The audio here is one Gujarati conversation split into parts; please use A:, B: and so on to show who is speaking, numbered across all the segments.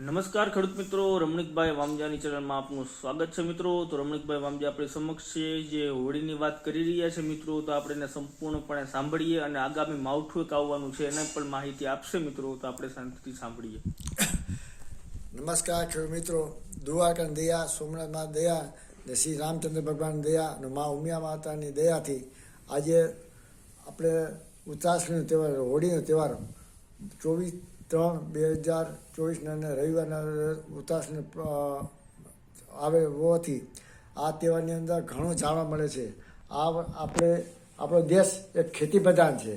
A: નમસ્કાર ખેડૂત મિત્રો, રમણીકભાઈ વામજાની ચેનલમાં આપનું સ્વાગત છે મિત્રો। તો રમણીકભાઈ વામજા આપણી સમક્ષ છે, જે હોળીની વાત કરી રહ્યા છે મિત્રો। તો આપણે એને સંપૂર્ણપણે સાંભળીએ અને આગામી માવઠું એક આવવાનું છે એને પણ માહિતી આપશે મિત્રો। તો આપણે શાંતિથી સાંભળીએ।
B: નમસ્કાર ખેડૂત મિત્રો, દ્વારકાની દયા, સોમનાથમાં દયા ને શ્રી રામચંદ્ર ભગવાન દયા અને મા ઉમિયા માતાની દયાથી આજે આપણે ઉત્તરાયણનો તહેવાર, હોળીનો તહેવાર 24/3/2024 રવિવારના ઉત્તરાયણ આવે હોવાથી આ તહેવારની અંદર ઘણું જાણવા મળે છે। આપણો દેશ એક ખેતી પ્રધાન છે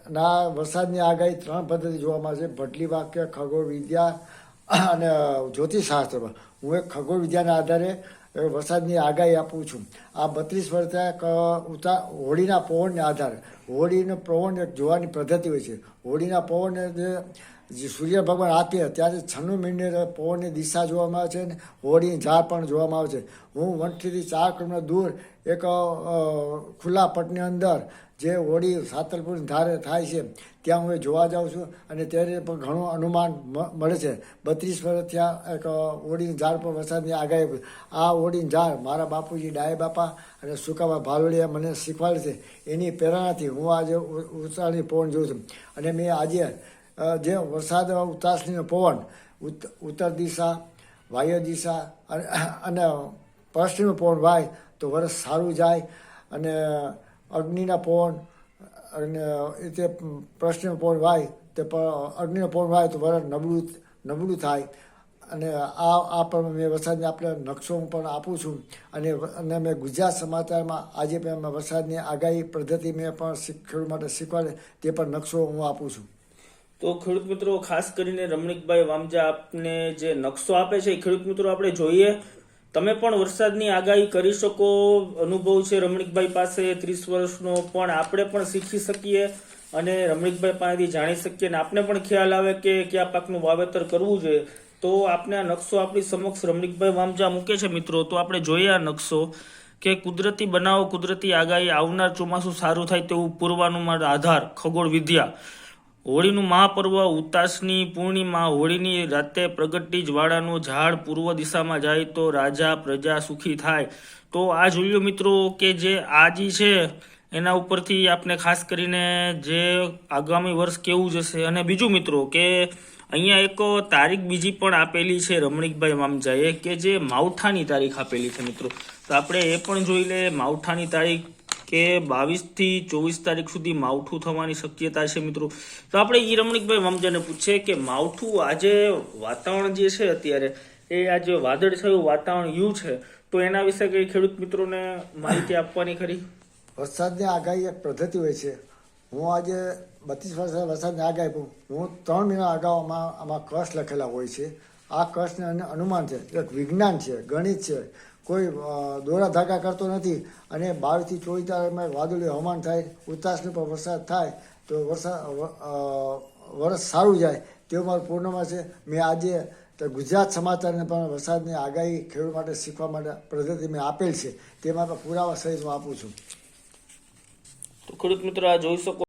B: અને આ વરસાદની આગાહી 3 પદ્ધતિ જોવામાં આવે છે: ભટલી વાક્ય, ખગોળ વિદ્યા અને જ્યોતિષશાસ્ત્રમાં। હું એક ખગોળ વિદ્યાના આધારે વરસાદની આગાહી આપું છું। આ 32 વર્ષથી હોળીના પવનને આધારે, હોળીનો પવન એક જોવાની પદ્ધતિ હોય છે। હોળીના પવનને જે સૂર્ય ભગવાન આપે ત્યારે 96 મિનિટે પવનની દિશા જોવામાં આવે છે અને હોળીની ઝાડ પણ જોવામાં આવે છે। હું 1 થી 4 કિલોમીટર દૂર એક ખુલ્લા પટની અંદર જે હોળી સાતલપુરની ધારે થાય છે ત્યાં હું જોવા જાઉં છું અને ત્યારે પણ ઘણું અનુમાન મળે છે। 32 વર્ષ થયા એક હોળીની ઝાડ પર વરસાદની આગાહી। આ હોળીની ઝાડ મારા બાપુજી ડાય બાપા અને સુકાબા ભાલોડિયા મને શીખવાડે છે। એની પ્રેરણાથી હું આજે ઉત્તરાયણની પવન જોઉં છું અને મેં આજે જે વરસાદ ઉત્તરાયણનો પવન ઉત્તર દિશા, વાયવ્ય દિશા અને પશ્ચિમ પવન વાય તો વરસ સારું જાય અને અગ્નિના પવન અને તે પશ્ચિમ પવન વાય તે અગ્નિનો પવન વાય તો વરસ નબળું થાય અને આ પણ મેં વરસાદને આપણે નકશો પણ આપું છું અને મેં ગુજરાત સમાચારમાં આજે પણ વરસાદની આગાહી પદ્ધતિ મેં પણ ખેડૂત માટે શીખવાડે તે પણ નકશો હું આપું છું।
A: તો ખેડૂત મિત્રો, ખાસ કરીને રમણીકભાઈ વામજા આપને જે નકશો આપે છે એ ખેડૂત મિત્રો આપણે જોઈએ। તમે પણ વરસાદની આગાહી કરી શકો, અનુભવ છે રમણીકભાઈ પાસે 30 વર્ષનો, પણ આપણે પણ શીખી શકીએ અને રમણીકભાઈ પાસેથી જાણી શકીએ અને આપણે પણ ખ્યાલ આવે કે કયા પાકનું વાવેતર કરવું જોઈએ। તો આપણે આ નકશો આપણી સમક્ષ રમણીકભાઈ વામજા મૂકે છે મિત્રો। તો આપણે જોઈએ આ નકશો કે કુદરતી બનાવો, કુદરતી આગાહી, આવનાર ચોમાસું સારું થાય તેવું પૂર્વાનુમાન, આધાર ખગોળ વિદ્યા, હોળીનું મહાપર્વ, ઉતાસની પૂર્ણિમા, હોળીની રાતે પ્રગટી જ્વાળાનું ઝાડ પૂર્વ દિશામાં જાય તો રાજા પ્રજા સુખી થાય। તો આ જોયું મિત્રો કે જે આજી છે એના ઉપરથી આપણે ખાસ કરીને જે આગામી વર્ષ કેવું જશે। અને બીજું મિત્રો કે અહીંયા એક તારીખ બીજી પણ આપેલી છે રમણીકભાઈ વામજાએ કે જે માવઠાની તારીખ આપેલી છે મિત્રો। તો આપણે એ પણ જોઈ લે માવઠાની તારીખ કે 22 થી 24 તારીખ સુધી માવઠું થવાની શક્યતા છે મિત્રો। તો આપણે એ રમણીકભાઈ વામજાને પૂછીએ કે માવઠું આજે વાતાવરણ જે છે અત્યારે એ આજે વાદળછાયું વાતાવરણ યુ છે, તો એના વિશે કઈ ખેડૂત મિત્રોને માહિતી આપવાની ખરી?
B: વરસાદની આગાહી એક પદ્ધતિ હોય છે। હું આજે 32 વર્ષ વરસાદની આગાહી હું 3 મહિના અગાઉ આમાં કશ લખેલા હોય છે। આ કશને અનુમાન છે, એક વિજ્ઞાન છે, ગણિત છે, કોઈ દોરા ધાગા કરતો નથી અને 22 થી 24 તારીખમાં વાદળીયું હવામાન થાય, ઉત્તરાયણ પર વરસાદ થાય તો વરસ સારું જાય તેવું મારું પૂર્ણમાં છે। મેં આજે ગુજરાત સમાચારને પણ વરસાદની આગાહી ખેડૂત માટે શીખવા માટે પદ્ધતિ મેં આપેલ છે, તેમાં પુરાવા સહિત હું આપું છું।
A: તો ખેડૂત મિત્રો આ જોઈ શકો